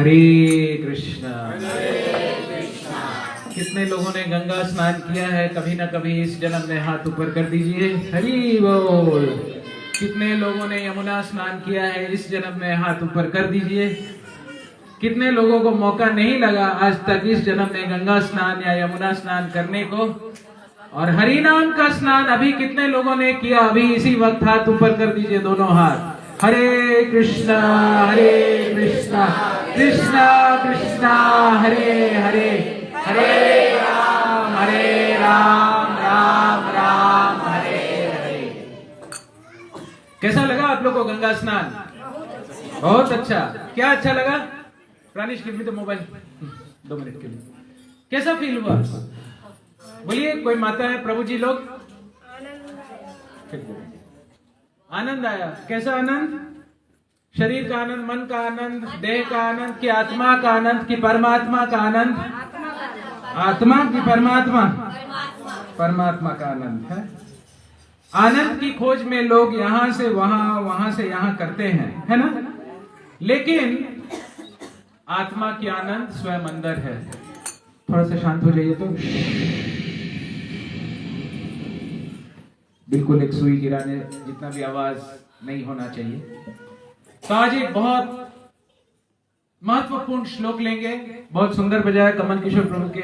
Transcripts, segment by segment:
हरे कृष्णा। कितने लोगों ने गंगा स्नान किया है कभी ना कभी इस जन्म में? हाथ ऊपर कर दीजिए, हरि बोल। कितने लोगों ने यमुना स्नान किया है इस जन्म में? हाथ ऊपर कर दीजिए। कितने लोगों को मौका नहीं लगा आज तक इस जन्म में गंगा स्नान या यमुना स्नान करने को? और हरि नाम का स्नान अभी कितने लोगों ने किया? अभी इसी वक्त हाथ ऊपर कर दीजिए दोनों हाथ। हरे कृष्णा कृष्णा कृष्णा हरे हरे, हरे राम राम राम हरे हरे। कैसा लगा आप लोग को गंगा स्नान? बहुत अच्छा। क्या अच्छा लगा? Pranesh give me the mobile 2 minute के लिए। कैसा फील हुआ? बोलिए, कोई माता है? प्रभु जी लोग आनंद आया। कैसा आनंद? शरीर का आनंद, मन का आनंद, देह का आनंद, कि आत्मा का आनंद, कि परमात्मा का आनंद? आत्मा की परमात्मा? परमात्मा का आनंद है। आनंद की खोज में लोग यहां से वहां, वहां से यहां करते हैं, है ना? लेकिन आत्मा की आनंद स्वयं अंदर है। थोड़ा सा शांत हो जाइए तो। बिल्कुल एक सुई गिराने जितना भी आवाज नहीं होना चाहिए। तो आज एक बहुत महत्वपूर्ण श्लोक लेंगे। बहुत सुंदर बजाया कमल किशोर प्रभु के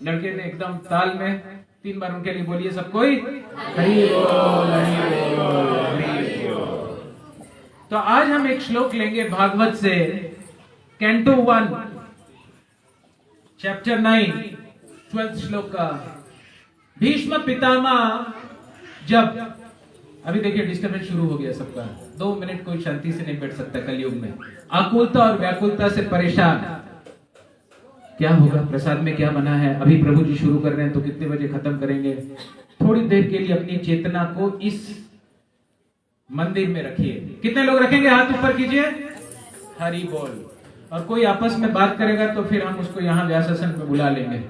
लड़के ने, एकदम ताल में। 3 बार उनके लिए बोलिए सब कोई, हरि बोल हरि बोल हरि बोल। तो आज हम एक श्लोक लेंगे भागवत से, कैंटो 1 चैप्टर 9 12th श्लोक का। भीष्म पितामह जब, अभी देखिए डिस्टर्बेंस शुरू हो गया सबका। 2 मिनट कोई शांति से नहीं बैठ सकता कलयुग में। आकुलता और व्याकुलता से परेशान। क्या होगा? प्रसाद में क्या बना है? अभी प्रभु जी शुरू कर रहे हैं तो कितने बजे खत्म करेंगे? थोड़ी देर के लिए अपनी चेतना को इस मंदिर में रखिए। कितने लोग रखेंगे? हाथ ऊपर कीजिए, हरि बोल। और कोई आपस में बात करेगा तो फिर हम उसको यहाँ व्यासासन पे बुला लेंगे।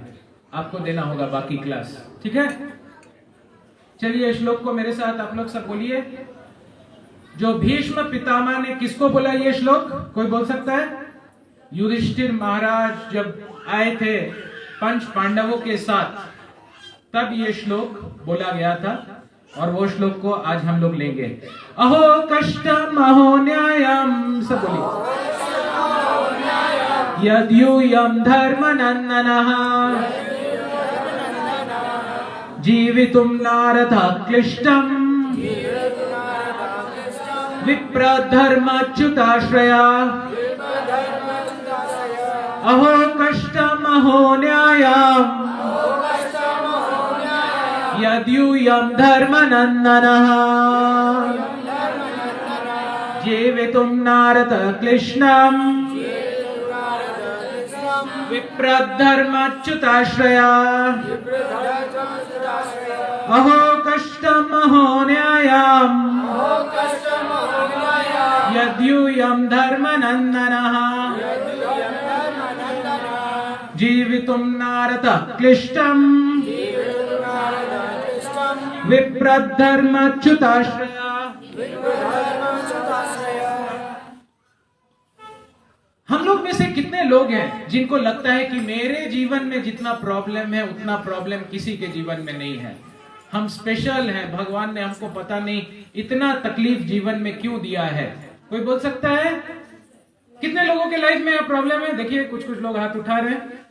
आपको देना होगा बाकी क्लास, ठीक है? चलिए श्लोक को मेरे साथ आप लोग सब बोलिए। जो भीष्म पितामह ने किसको बोला ये श्लोक? कोई बोल सकता है? युधिष्ठिर महाराज जब आए थे 5 पांडवों के साथ, तब ये श्लोक बोला गया था। और वो श्लोक को आज हम लोग लेंगे। अहो कष्टम अहो न्यायम, सब बोलिए। यद्यूयं धर्मनन्दनः जीवितुं नारदः क्लिष्टम् विप्रधर्मच्युताश्रया। अहो कष्टम् अहो न्यायम् यद्यूयं धर्मनन्दनः जीवितुं नारदः क्लिष्टम् विप्रधर्मच्युताश्रया। अहो कष्टम् अहो न्यायम् यद्यूयं धर्मनन्दनः जीवितुं नारदः क्लिष्टम् विप्रधर्मच्युताश्रया। हम लोग में से कितने लोग हैं जिनको लगता है कि मेरे जीवन में जितना प्रॉब्लम है उतना प्रॉब्लम किसी के जीवन में नहीं है? हम स्पेशल हैं, भगवान ने हमको पता नहीं इतना तकलीफ जीवन में क्यों दिया है। कोई बोल सकता है? कितने लोगों के लाइफ में प्रॉब्लम है? देखिए कुछ कुछ लोग हाथ उठा रहे हैं।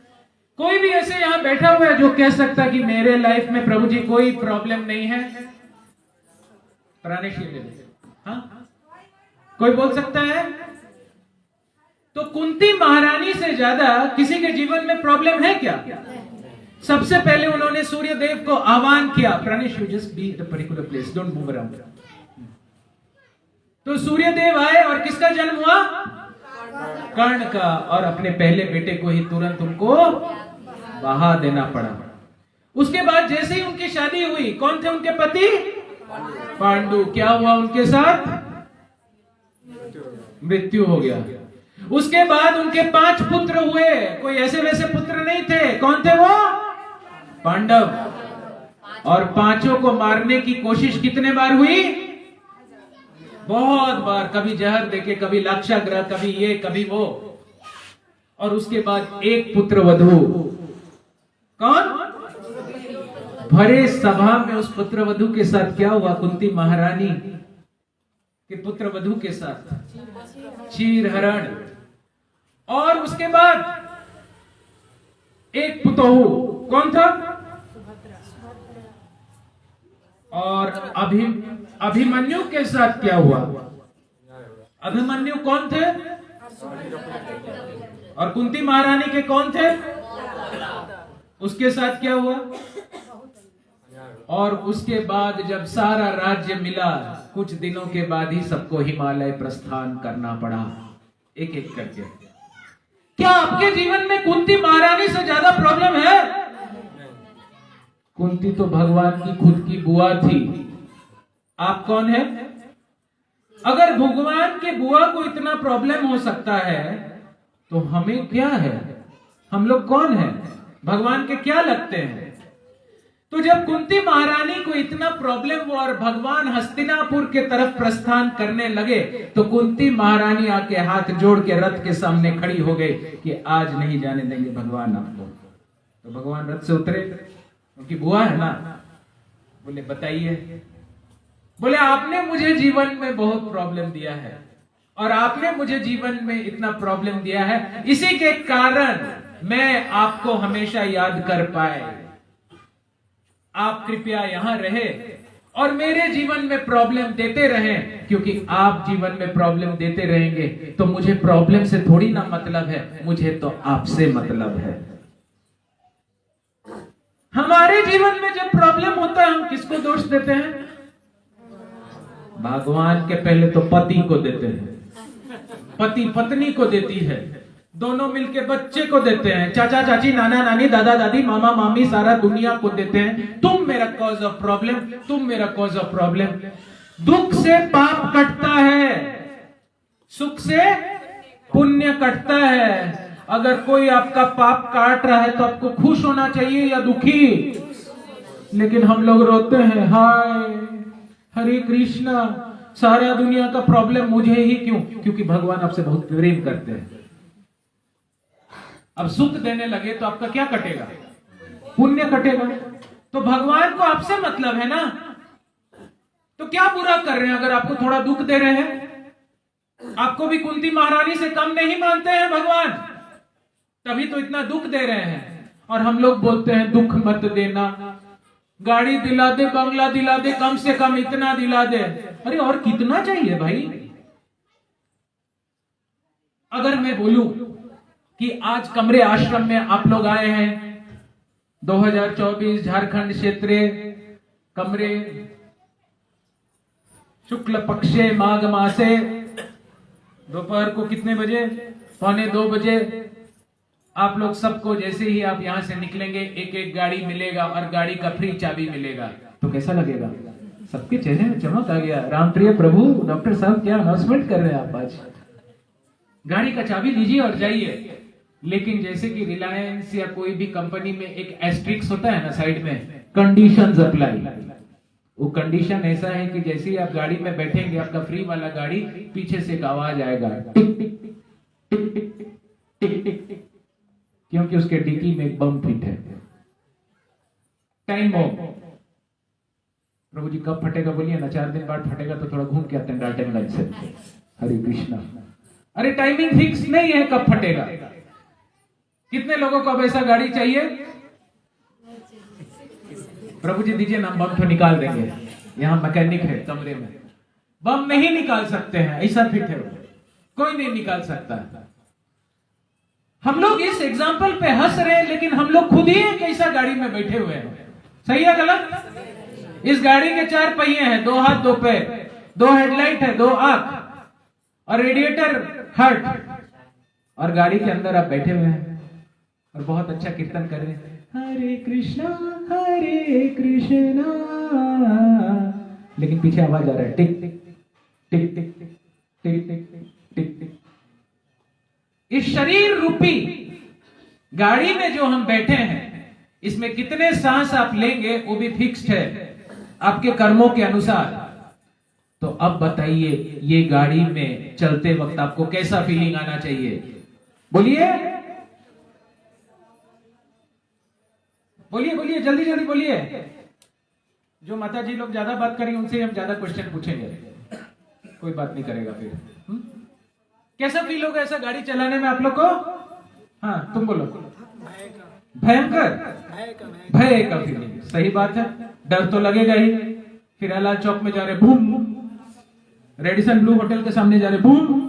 कोई भी ऐसे यहां बैठा हुआ है जो कह सकता कि मेरे लाइफ में प्रभु जी कोई प्रॉब्लम नहीं है? प्राणेश, हाँ, कोई बोल सकता है? तो कुंती महारानी से ज्यादा किसी के जीवन में प्रॉब्लम है क्या? सबसे पहले उन्होंने सूर्य देव को आह्वान किया, Pranesh you just be at a particular place, don't move around. तो सूर्य देव आए और किसका जन्म हुआ? कर्ण का। और अपने पहले बेटे को ही तुरंत उनको बहा देना पड़ा। उसके बाद जैसे ही उनकी शादी हुई, कौन थे उनके पति? पांडु। क्या हुआ उनके साथ? मृत्यु हो गया। उसके बाद उनके 5 पुत्र हुए। कोई ऐसे वैसे पुत्र नहीं थे। कौन थे वो? पांडव। और 5 को मारने की कोशिश कितने बार हुई? बहुत बार। कभी जहर देके, कभी लाक्षागृह, कभी ये कभी वो। और उसके बाद एक पुत्र वधू। कौन? भरे सभा में उस पुत्र वधू के साथ क्या हुआ? कुंती महारानी के पुत्र वधू के साथ चीर हरण। और उसके बाद एक पुतोहू। कौन था? और अभिमन्यु के साथ क्या हुआ? अभिमन्यु कौन थे? और कुंती महारानी के कौन थे? उसके साथ क्या हुआ? और उसके बाद जब सारा राज्य मिला, कुछ दिनों के बाद ही सबको हिमालय प्रस्थान करना पड़ा, एक एक करके। क्या आपके जीवन में कुंती महारानी से ज्यादा प्रॉब्लम है? कुंती तो भगवान की खुद की बुआ थी। आप कौन है? अगर भगवान के बुआ को इतना प्रॉब्लम हो सकता है तो हमें क्या है? हम लोग कौन है? भगवान के क्या लगते हैं? तो जब कुंती महारानी को इतना प्रॉब्लम हुआ और भगवान हस्तिनापुर के तरफ प्रस्थान करने लगे, तो कुंती महारानी आके हाथ जोड़ के रथ के सामने खड़ी हो गई कि आज नहीं जाने देंगे भगवान आपको। तो भगवान रथ से उतरे, उनकी बुआ है ना। बोले बताइए। बोले आपने मुझे जीवन में बहुत प्रॉब्लम दिया है और आपने मुझे जीवन में इतना प्रॉब्लम दिया है, इसी के कारण मैं आपको हमेशा याद कर पाए। आप कृपया यहां रहे और मेरे जीवन में प्रॉब्लम देते रहें, क्योंकि आप जीवन में प्रॉब्लम देते रहेंगे तो मुझे प्रॉब्लम से थोड़ी ना मतलब है, मुझे तो आपसे मतलब है। हमारे जीवन में जब प्रॉब्लम होता है हम किसको दोष देते हैं? भगवान के पहले तो पति को देते हैं, पति पत्नी को देती है, दोनों मिलके बच्चे को देते हैं, चाचा चाची नाना नानी दादा दादी मामा मामी सारा दुनिया को देते हैं। तुम मेरा कॉज ऑफ प्रॉब्लम, तुम मेरा कॉज ऑफ प्रॉब्लम। दुख से पाप कटता है, सुख से पुण्य कटता है। अगर कोई आपका पाप काट रहा है तो आपको खुश होना चाहिए या दुखी? लेकिन हम लोग रोते हैं, हाय हरे कृष्णा, सारा दुनिया का प्रॉब्लम मुझे ही क्यों? क्योंकि भगवान आपसे बहुत प्रेम करते हैं। अब सुख देने लगे तो आपका क्या कटेगा? पुण्य कटेगा। तो भगवान को आपसे मतलब है ना, तो क्या बुरा कर रहे हैं अगर आपको थोड़ा दुख दे रहे हैं? आपको भी कुंती महारानी से कम नहीं मानते हैं भगवान, तभी तो इतना दुख दे रहे हैं। और हम लोग बोलते हैं दुख मत देना, गाड़ी दिला दे, बंगला दिला दे, कम से कम इतना दिला दे। अरे और कितना चाहिए भाई? अगर मैं बोलूं कि आज कमरे आश्रम में आप लोग आए हैं, 2024 झारखंड क्षेत्रीय कमरे शुक्ल पक्षे माघ मासे, दोपहर को कितने बजे? 1:45 बजे आप लोग सबको जैसे ही आप यहां से निकलेंगे एक एक गाड़ी मिलेगा और गाड़ी का फ्री चाबी मिलेगा, तो कैसा लगेगा? सबके चेहरे में चमक आ गया। रामप्रिय प्रभु डॉक्टर साहब क्या अनाउंसमेंट कर रहे हैं आप आज? गाड़ी का चाबी लीजिए और जाइए। लेकिन जैसे कि रिलायंस या कोई भी कंपनी में एक एस्ट्रिक्स होता है ना साइड में, कंडीशंस अप्लाई। वो कंडीशन ऐसा है कि जैसे ही आप गाड़ी में बैठेंगे आपका फ्री वाला गाड़ी, पीछे से एक आवाज आएगा टिक टिक टिक टिक टिक टिक टिक टिक, क्योंकि उसके डिक्की में एक बम फिट है। Time bomb. प्रभु जी कब फटेगा बोलिए ना, 4 दिन बाद फटेगा तो थोड़ा घूम के आते हैं डाल्टनगंज से। हरे कृष्णा। अरे टाइमिंग फिक्स नहीं है कब फटेगा। कितने लोगों को अब ऐसा गाड़ी चाहिए? प्रभु जी दीजिए ना, बम तो निकाल देंगे। यहाँ मैकेनिक है कमरे में, बम नहीं निकाल सकते हैं, ऐसा फिट है, कोई नहीं निकाल सकता। हम लोग इस एग्जाम्पल पे हंस रहे हैं, लेकिन हम लोग खुद ही एक ऐसा गाड़ी में बैठे हुए हैं। सही है गलत? इस गाड़ी के 4 पहिए हैं, 2 हाथ 2 पैर, 2 हेडलाइट है, 2 आंख और रेडिएटर हर्ट, और गाड़ी के अंदर आप बैठे हुए हैं और बहुत अच्छा कीर्तन कर रहे हैं, हरे कृष्णा लेकिन पीछे आवाज आ रहा है टिक टिक टिक टिक टिक टिक टिक टिक टिक। इस शरीर रूपी गाड़ी में जो हम बैठे हैं, इसमें कितने सांस आप लेंगे वो भी फिक्स्ड है आपके कर्मों के अनुसार। तो अब बताइए, ये गाड़ी में चलते वक्त आपको कैसा फीलिंग आना चाहिए? बोलिए। बोलिए बोलिए, जल्दी जल्दी बोलिए। जो माता जी लोग ज्यादा बात करेंगे उनसे हम ज्यादा क्वेश्चन पूछेंगे, कोई बात नहीं करेगा फिर। कैसा फील होगा ऐसा गाड़ी चलाने में आप लोग को? हाँ तुम बोलो। भयंकर, भय का फीलिंग, सही बात है। डर तो लगेगा ही। फिर अलाल चौक में जा रहे बूम, रेडिसन ब्लू होटल के सामने जा रहे बूम,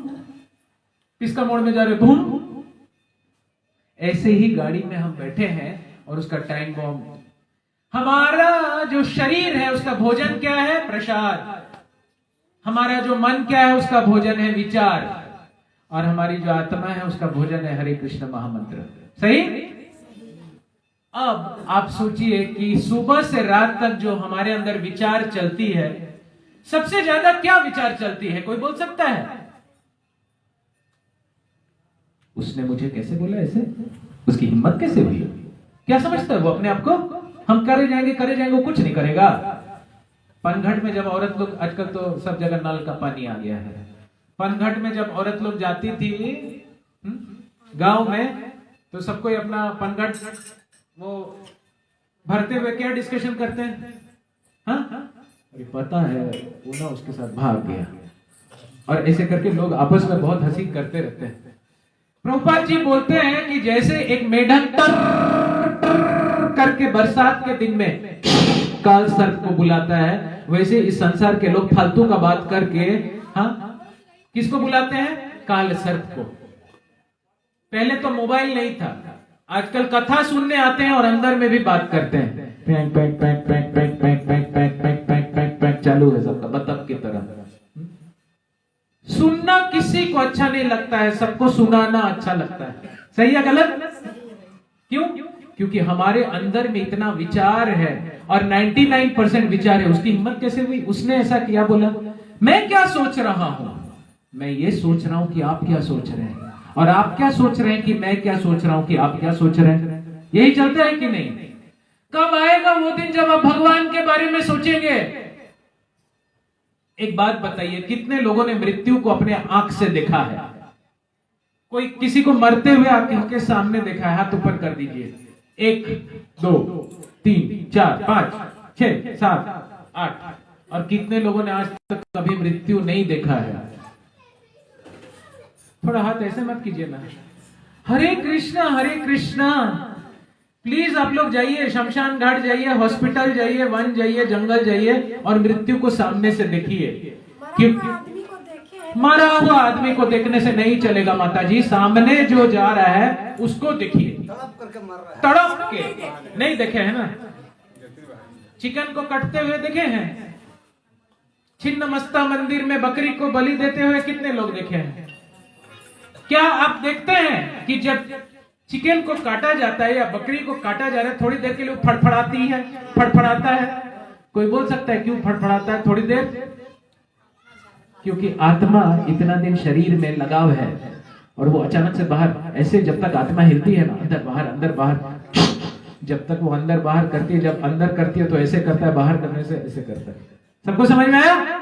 पिस्का मोड़ में जा रहे बूम। ऐसे ही गाड़ी में हम बैठे हैं और उसका टाइम बॉम्ब। हमारा जो शरीर है उसका भोजन क्या है? प्रसाद। हमारा जो मन क्या है उसका भोजन है विचार, और हमारी जो आत्मा है उसका भोजन है हरे कृष्ण महामंत्र। सही? अब आप सोचिए कि सुबह से रात तक जो हमारे अंदर विचार चलती है, सबसे ज्यादा क्या विचार चलती है? कोई बोल सकता है? उसने मुझे कैसे बोला ऐसे? उसकी हिम्मत कैसे हुई? क्या समझता है वो अपने आप को? हम करे जाएंगे, वो कुछ नहीं करेगा। पनघट में जब औरत लोग, आजकल तो सब जगह नल का पानी आ गया है, पनघट में जब औरत लोग जाती थी गांव में, तो सबको अपना पनघट वो भरते हुए क्या डिस्कशन करते हैं? हाँ अरे पता है वो ना उसके साथ भाग गया, और ऐसे करके लोग आपस में बहुत हंसी करते रहते हैं। प्रभुपाद जी बोलते हैं कि जैसे एक मेढक टर करके बरसात के दिन में काल सर्प को बुलाता है, वैसे इस संसार के लोग फालतू का बात करके किसको बुलाते हैं? काल सर्प को। पहले तो मोबाइल नहीं था, आजकल कथा सुनने आते हैं और अंदर में भी बात करते हैं। पैंक पैंक पैंक पैंक पैंक पैंक पैंक पैंक पैंक पैंक पैंक पैंक चालू है सबका, बतख की तरह। सुनना किसी को अच्छा नहीं लगता है, सबको सुनाना अच्छा लगता है। सही या गलत? क्यों? क्योंकि हमारे अंदर में इतना विचार है और 99% विचार है। उसकी हिम्मत कैसे हुई? उसने ऐसा किया, बोला मैं क्या सोच रहा हूं, मैं ये सोच रहा हूं कि आप क्या सोच रहे हैं, और आप क्या सोच रहे हैं कि मैं क्या सोच रहा हूं कि आप क्या सोच रहे हैं। यही चलता है कि नहीं? कब आएगा वो दिन जब आप भगवान के बारे में सोचेंगे? एक बात बताइए, कितने लोगों ने मृत्यु को अपने आंख से देखा है? कोई किसी को मरते हुए आंखों के सामने देखा है? हाथ ऊपर कर दीजिए। 1 2 3 4 5 6 7 8। और कितने लोगों ने आज तक कभी मृत्यु नहीं देखा है? थोड़ा हाथ ऐसे मत कीजिए ना। हरे कृष्णा हरे कृष्णा। प्लीज आप लोग जाइए, शमशान घाट जाइए, हॉस्पिटल जाइए, वन जाइए, जंगल जाइए और मृत्यु को सामने से देखिए। मरा हुआ आदमी को देखने से नहीं चलेगा माता जी, सामने जो जा रहा है उसको देखिए। तड़प के नहीं देखे है ना? चिकन को कटते हुए देखे हैं? छिन्नमस्ता मंदिर में बकरी को बलि देते हुए कितने लोग देखे हैं? क्या आप देखते हैं कि जब चिकन को काटा जाता है या बकरी को काटा जा रहा है, थोड़ी देर के लिए फड़फड़ाती है, फड़फड़ाता है? कोई बोल सकता है क्यों फड़फड़ाता है थोड़ी देर? क्योंकि आत्मा इतना दिन शरीर में लगाव है और वो अचानक से बाहर, ऐसे जब तक आत्मा हिलती है ना, अंदर बाहर, जब तक वो अंदर बाहर करती है, जब अंदर करती है तो ऐसे करता है, बाहर करने से ऐसे करता है। सबको समझ में आया?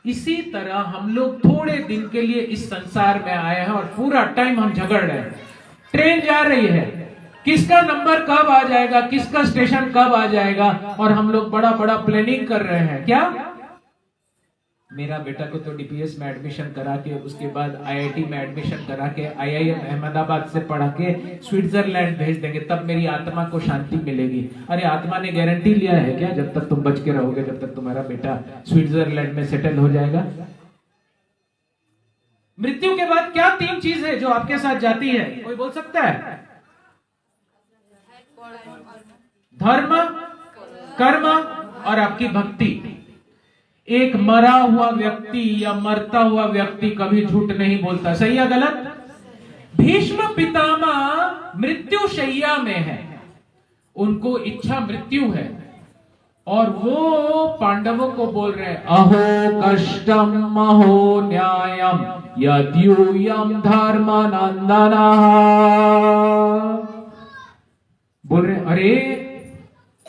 इसी तरह हम लोग थोड़े दिन के लिए इस संसार में आए हैं और पूरा टाइम हम झगड़ रहे हैं। ट्रेन जा रही है, किसका नंबर कब आ जाएगा, किसका स्टेशन कब आ जाएगा, और हम लोग बड़ा बड़ा प्लानिंग कर रहे हैं। क्या मेरा बेटा को तो डीपीएस में एडमिशन करा के, उसके बाद आईआईटी में एडमिशन करा के, आईआईएम अहमदाबाद से पढ़ा के स्विट्जरलैंड भेज देंगे, तब मेरी आत्मा को शांति मिलेगी। अरे आत्मा ने गारंटी लिया है क्या जब तक तुम बच के रहोगे, जब तक तुम्हारा बेटा स्विट्जरलैंड में सेटल हो जाएगा? मृत्यु के बाद क्या 3 चीज है जो आपके साथ जाती है? कोई बोल सकता है? धर्म, कर्म और आपकी भक्ति। एक मरा हुआ व्यक्ति या मरता हुआ व्यक्ति कभी झूठ नहीं बोलता। सही या गलत? भीष्म पितामह मृत्यु शैया में है, उनको इच्छा मृत्यु है, और वो पांडवों को बोल रहे हैं अहो कष्टम अहो न्यायम यद्यूयम धर्मानंदना। बोल रहे अरे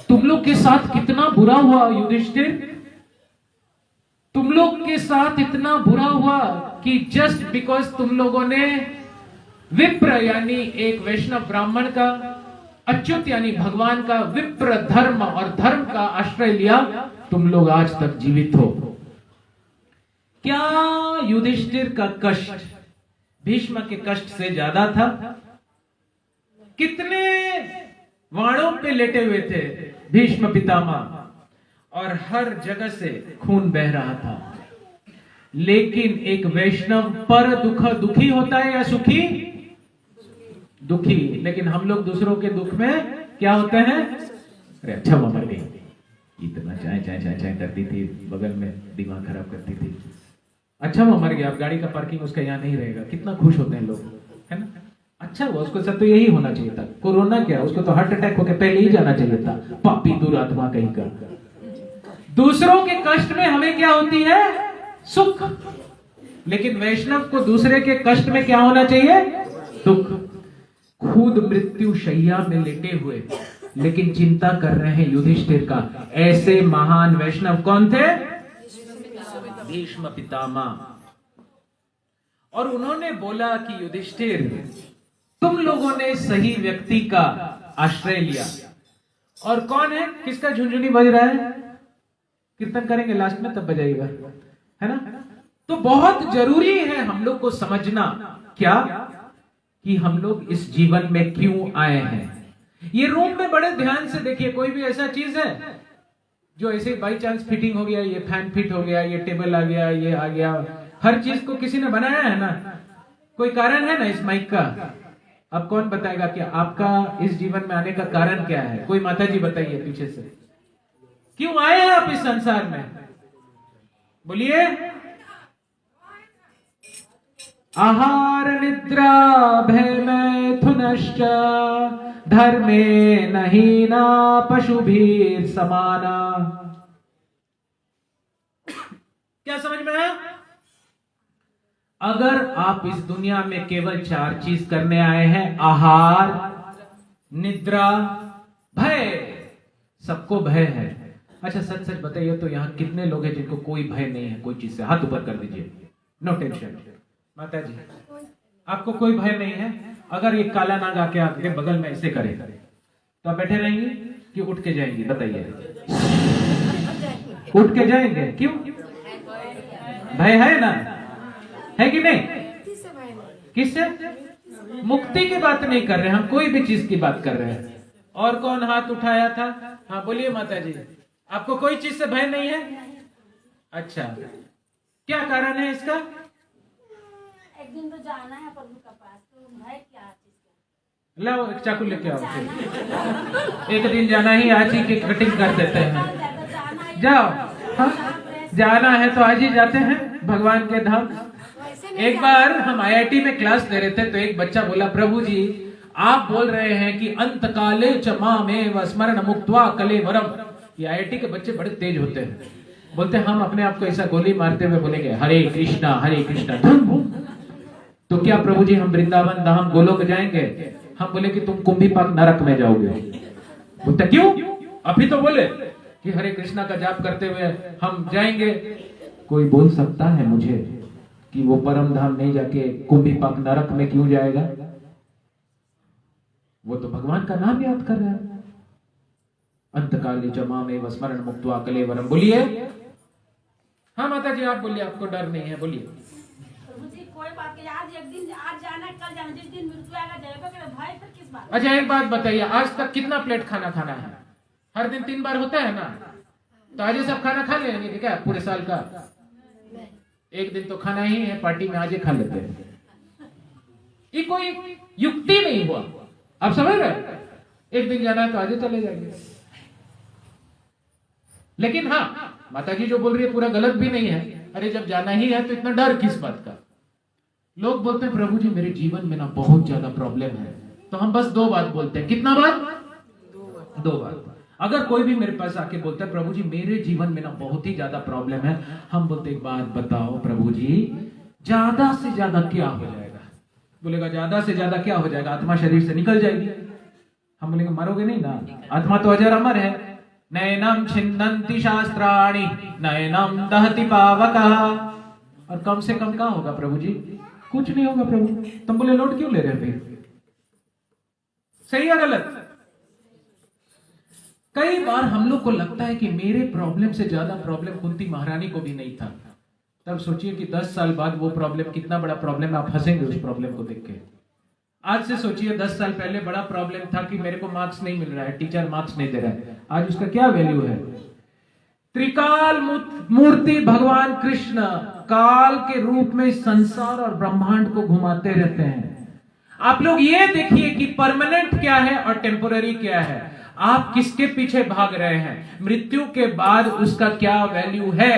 तुम लोग के साथ कितना बुरा हुआ युधिष्ठिर, तुम लोग के साथ इतना बुरा हुआ कि जस्ट बिकॉज तुम लोगों ने विप्र यानी एक वैष्णव ब्राह्मण का अच्युत यानी भगवान का विप्र धर्म और धर्म का आश्रय लिया, तुम लोग आज तक जीवित हो। क्या युधिष्ठिर का कष्ट भीष्म के कष्ट से ज्यादा था? कितने वाणों पे लेटे हुए थे भीष्म पितामह और हर जगह से खून बह रहा था, लेकिन एक वैष्णव पर दुखी होता है या सुखी? दुखी। लेकिन हम लोग दूसरों के दुख में क्या होते हैं? अरे अच्छा वो मर गई, इतना चाय चाय चाय चाय करती थी, बगल में दिमाग खराब करती थी, अच्छा वो मर गया, अब गाड़ी का पार्किंग उसका यहाँ नहीं रहेगा, कितना खुश होते हैं लोग, है ना? अच्छा हुआ, उसको सब तो यही होना चाहिए था। कोरोना क्या, उसको तो हार्ट अटैक होकर पहले ही जाना चाहिए था, पापी दुरात्मा कहीं का। दूसरों के कष्ट में हमें क्या होती है? सुख। लेकिन वैष्णव को दूसरे के कष्ट में क्या होना चाहिए? दुख। खुद मृत्यु शैया में लेटे हुए लेकिन चिंता कर रहे हैं युधिष्ठिर का। ऐसे महान वैष्णव कौन थे? भीष्म पितामह। और उन्होंने बोला कि युधिष्ठिर, तुम लोगों ने सही व्यक्ति का आश्रय लिया। और कौन है? किसका झुंझुनी बज रहा है? कीर्तन करेंगे लास्ट में, तब बजाइएगा, है ना? तो बहुत जरूरी है हम लोग को समझना क्या कि हम लोग इस जीवन में क्यों आए हैं। ये रूम में बड़े ध्यान से देखिए, कोई भी ऐसा चीज है जो ऐसे बाई चांस फिटिंग हो गया, ये फैन फिट हो गया, ये टेबल आ गया, ये आ गया, हर चीज को किसी ने बनाया है ना? कोई कारण है ना इस माइक का? अब कौन बताएगा कि आपका इस जीवन में आने का कारण क्या है? कोई माता जी बताइए पीछे से, क्यों आए हैं आप इस संसार में? बोलिए। आहार निद्रा भय मैथुनश्च धर्मे नहीं ना पशुभीर समाना। क्या समझ में आया? अगर आप इस दुनिया में केवल 4 चीज करने आए हैं, आहार, निद्रा, भय, सबको भय है। अच्छा सच सच बताइए तो यहाँ कितने लोग हैं जिनको कोई भय नहीं है कोई चीज से? हाथ ऊपर कर दीजिए। No tension. माता जी, आपको कोई भय नहीं है? अगर ये काला नाग आके आपके बगल में ऐसे करे तो आप बैठे रहेंगे कि उठ के जाएंगे? बताइए। उठ के जाएंगे, क्यों? भय है ना, है कि नहीं? किससे? मुक्ति की बात नहीं कर रहे हम, कोई भी चीज की बात कर रहे हैं। और कौन हाथ उठाया था? हाँ बोलिए माता जी, आपको कोई चीज से भय नहीं है? अच्छा, क्या कारण है इसका? एक दिन तो जाना है प्रभु के पास, तो भय क्या चीज का? लाओ एक चाकू लेके आओ। एक दिन जाना ही, आज ही केक कटिंग कर देते हैं। जाओ। हाँ? जाना है तो आज ही जाते हैं भगवान के धाम। एक बार हम IIT में क्लास ले रहे थे तो एक बच्चा बोला, प्रभु जी आप बोल रहे हैं कि अंत काले च मामेव स्मरण मुक्त्वा कलेवरम। ये IIT के बच्चे बड़े तेज होते हैं, बोलते हम अपने आप को ऐसा गोली मारते हुए बोलेंगे हरे कृष्णा धूम धूम। तो क्या प्रभु जी हम वृंदावन धाम गोलोक जाएंगे? हम बोले कि तुम कुंभी पाक नरक में जाओगे। बोलते क्यों? अभी तो बोले कि हरे कृष्णा का जाप करते हुए हम जाएंगे। कोई बोल सकता है मुझे कि वो परम धाम नहीं जाके कुंभी पाक नरक में क्यों जाएगा? वो तो भगवान का नाम याद कर रहा है। अंतकाली जमा में स्मरण मुक्त्वा कलेवरम। बोलिए। हाँ माता जी आप बोलिए, आपको डर नहीं है, बोलिए। प्रभु जी कोई बात नहीं, आज एक दिन, आज जाना कल जाना, जिस दिन मृत्यु आएगा जाएगा, कि भय फिर किस बात? अच्छा एक बात बताइए, आज तक कितना प्लेट खाना खाना है? हर दिन 3 बार होता है ना? तो आज ही सब खाना खा लेंगे क्या पूरे साल का? एक दिन तो खाना ही है, पार्टी में आज ही खा लेते हैं। ये कोई युक्ति नहीं हुआ, आप समझ रहे? एक दिन जाना है तो आज ही चले जाएंगे। लेकिन हाँ माता जी जो बोल रही है पूरा गलत भी नहीं है। अरे जब जाना ही है तो इतना डर किस बात का? लोग बोलते हैं प्रभु जी मेरे जीवन में ना बहुत ज्यादा प्रॉब्लम है, तो हम बस 2 बात बोलते हैं। कितना बात? 2 बात। अगर कोई भी मेरे पास आके बोलता है प्रभु जी मेरे जीवन में ना बहुत ही ज्यादा प्रॉब्लम है, हम बोलते एक बात बताओ प्रभु जी ज्यादा से ज्यादा क्या हो जाएगा? बोलेगा ज्यादा से ज्यादा क्या हो जाएगा? आत्मा शरीर से निकल जाएगी। हम बोलेंगे मरोगे नहीं ना, आत्मा तो अजर अमर है। नैनम छिन्नन्ति शास्त्राणि नैनम दहति पावकः। और कम से कम क्या होगा प्रभु जी? कुछ नहीं होगा प्रभु। तुम बोले लोड क्यों ले रहे हो फिर? सही है गलत? कई बार हम लोग को लगता है कि मेरे प्रॉब्लम से ज्यादा प्रॉब्लम कुंती महारानी को भी नहीं था। तब सोचिए कि 10 साल बाद वो प्रॉब्लम कितना बड़ा प्रॉब्लम है, आप हंसेंगे उस प्रॉब्लम को देख के। आज से सोचिए 10 साल पहले बड़ा प्रॉब्लम था कि मेरे को मार्क्स नहीं मिल रहा है, टीचर मार्क्स नहीं दे रहा है। आज उसका क्या वैल्यू है? त्रिकाल मूर्ति भगवान कृष्ण काल के रूप में संसार और ब्रह्मांड को घुमाते रहते हैं। आप लोग ये देखिए कि परमानेंट क्या है और टेम्पोररी क्या है। आप किसके पीछे भाग रहे हैं? मृत्यु के बाद उसका क्या वैल्यू है?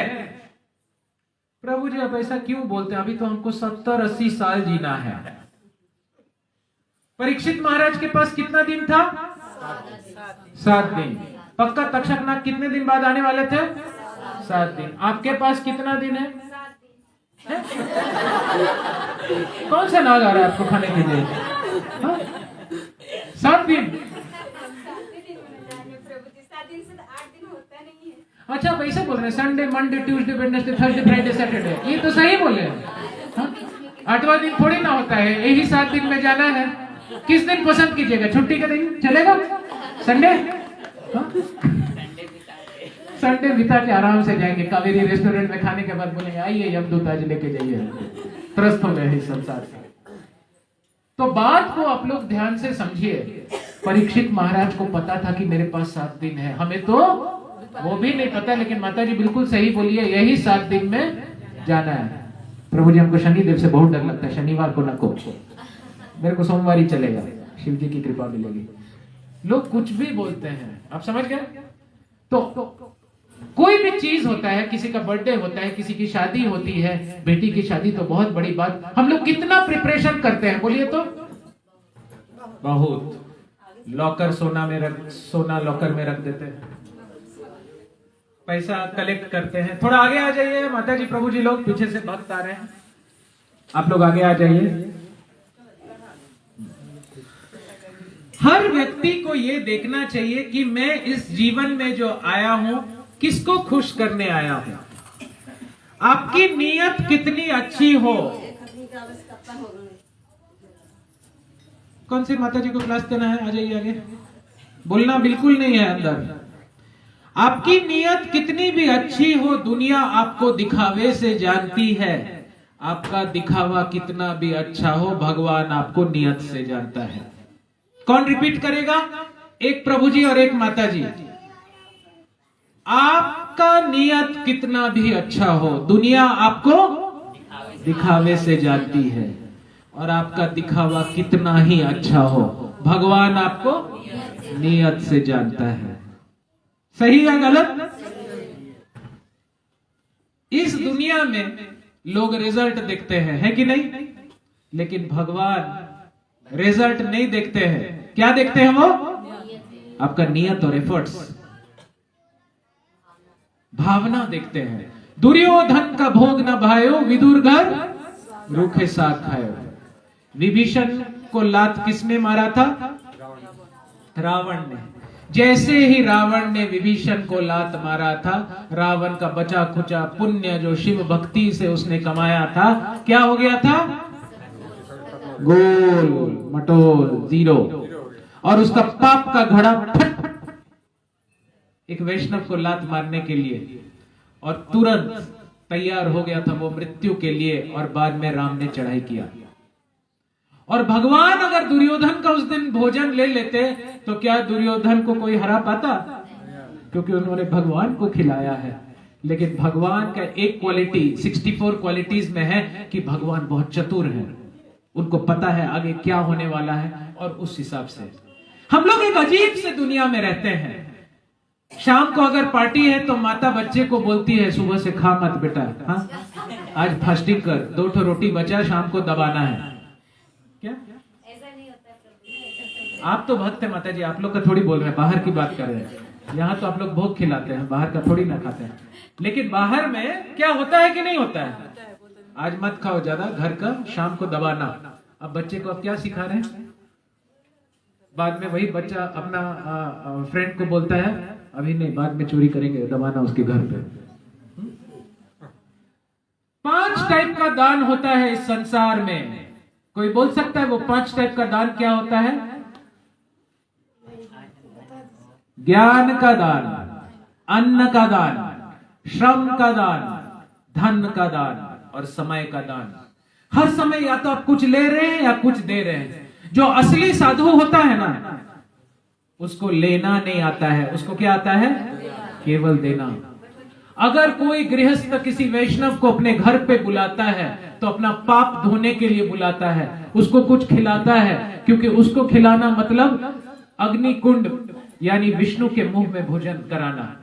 प्रभु जी आप ऐसा क्यों बोलते हैं? अभी तो हमको 70-80 साल जीना है। परीक्षित महाराज के पास कितना दिन था? 7 दिन। पक्का तक्षकनाग कितने दिन बाद आने वाले थे? 7 दिन। आपके पास कितना दिन है? कौन सा नाग आ रहा है आपको खाने के लिए? 7 दिन। अच्छा पैसा बोल रहे हैं Sunday Monday Tuesday Wednesday Thursday Friday Saturday, ये तो सही बोले। 8वां दिन थोड़ी ना होता है, यही 7 दिन में जाना है। किस दिन पसंद कीजिएगा? छुट्टी का दिन चलेगा? संडे? संडे बिता के आराम से जाएंगे कावेरी रेस्टोरेंट में, खाने के बाद बोलेंगे आइए यमदूत आज लेके जाइए, त्रस्त हो गए इस संसार से। तो बात को आप लोग ध्यान से समझिए। परीक्षित महाराज को पता था कि मेरे पास 7 दिन है, हमें तो वो भी नहीं पता, लेकिन माता जी बिल्कुल सही बोली है, यही 7 दिन में जाना है। प्रभु जी हमको शनिदेव से बहुत डर लगता है, शनिवार को न को, मेरे को सोमवार ही चलेगा, शिव जी की कृपा मिलेगी। लोग कुछ भी बोलते हैं, आप समझ गए? तो कोई भी चीज होता है, किसी का बर्थडे होता है, किसी की शादी होती है, बेटी की शादी तो बहुत बड़ी बात, हम लोग कितना प्रिपरेशन करते हैं बोलिए तो? बहुत। लॉकर सोना लॉकर में रख देते हैं, पैसा कलेक्ट करते हैं। थोड़ा आगे आ जाइए माता जी, प्रभु जी लोग पीछे से भक्त आ रहे हैं, आप लोग आगे आ जाइए। हर व्यक्ति को यह देखना चाहिए कि मैं इस जीवन में जो आया हूं किसको खुश करने आया हूं। आपकी नीयत कितनी अच्छी हो। कौन सी माता जी को क्लास देना है? आ जाइए आगे, बोलना बिल्कुल नहीं है अंदर। आपकी नीयत कितनी भी अच्छी हो, दुनिया आपको दिखावे से जानती है। आपका दिखावा कितना भी अच्छा हो, भगवान आपको नियत से जानता है। कौन रिपीट करेगा? एक प्रभु जी और एक माता जी। आपका नियत कितना भी अच्छा हो, दुनिया आपको दिखावे से जानती है, और आपका दिखावा कितना ही अच्छा हो, भगवान आपको नियत से जानता है। सही है गलत? इस दुनिया में लोग रिजल्ट देखते हैं, है कि नहीं? लेकिन भगवान रिजल्ट नहीं देखते हैं। क्या देखते हैं वो? आपका नियत और एफर्ट्स, भावना देखते हैं। दुर्योधन का भोग न भायो, विदुर घर रूखे साग खायो। विभीषण को लात किसने मारा था? रावण ने। जैसे ही रावण ने विभीषण को लात मारा था, रावण का बचा खुचा पुण्य जो शिव भक्ति से उसने कमाया था, क्या हो गया था? गोल मटोल, जीरो। और उसका पाप का घड़ा फट, एक वैष्णव को लात मारने के लिए, और तुरंत तैयार हो गया था वो मृत्यु के लिए, और बाद में राम ने चढ़ाई किया। और भगवान अगर दुर्योधन का उस दिन भोजन ले लेते तो क्या दुर्योधन को कोई हरा पाता? क्योंकि उन्होंने भगवान को खिलाया है। लेकिन भगवान का एक क्वालिटी 64 क्वालिटीज में है कि भगवान बहुत चतुर है, उनको पता है आगे क्या होने वाला है, और उस हिसाब से हम लोग एक अजीब से दुनिया में रहते हैं। शाम को अगर पार्टी है तो माता बच्चे को बोलती है सुबह से खा मत बेटा, हाँ आज फास्टिंग कर, 2 रोटी बचा, शाम को दबाना है। क्या ऐसा नहीं होता? आप तो भक्त है माता जी, आप लोग का थोड़ी बोल रहे हैं, बाहर की बात कर रहे हैं। यहाँ तो आप लोग भोग खिलाते हैं, बाहर का थोड़ी ना खाते हैं। लेकिन बाहर में क्या होता है कि नहीं होता है? आज मत खाओ ज्यादा, घर का शाम को दबाना। अब बच्चे को आप क्या सिखा रहे हैं? बाद में वही बच्चा अपना फ्रेंड को बोलता है अभी नहीं, बाद में चोरी करेंगे, दबाना उसके घर पे। 5 टाइप का दान होता है इस संसार में। कोई बोल सकता है वो 5 टाइप का दान क्या होता है? ज्ञान का दान, अन्न का दान, श्रम का दान, धन का दान और समय का दान। हर समय या तो आप कुछ ले रहे हैं या कुछ दे रहे हैं। जो असली साधु होता है ना, उसको लेना नहीं आता है, उसको क्या आता है? केवल देना। अगर कोई गृहस्थ किसी वैष्णव को अपने घर पे बुलाता है तो अपना पाप धोने के लिए बुलाता है, उसको कुछ खिलाता है, क्योंकि उसको खिलाना मतलब अग्नि कुंड यानी विष्णु के मुंह में भोजन कराना।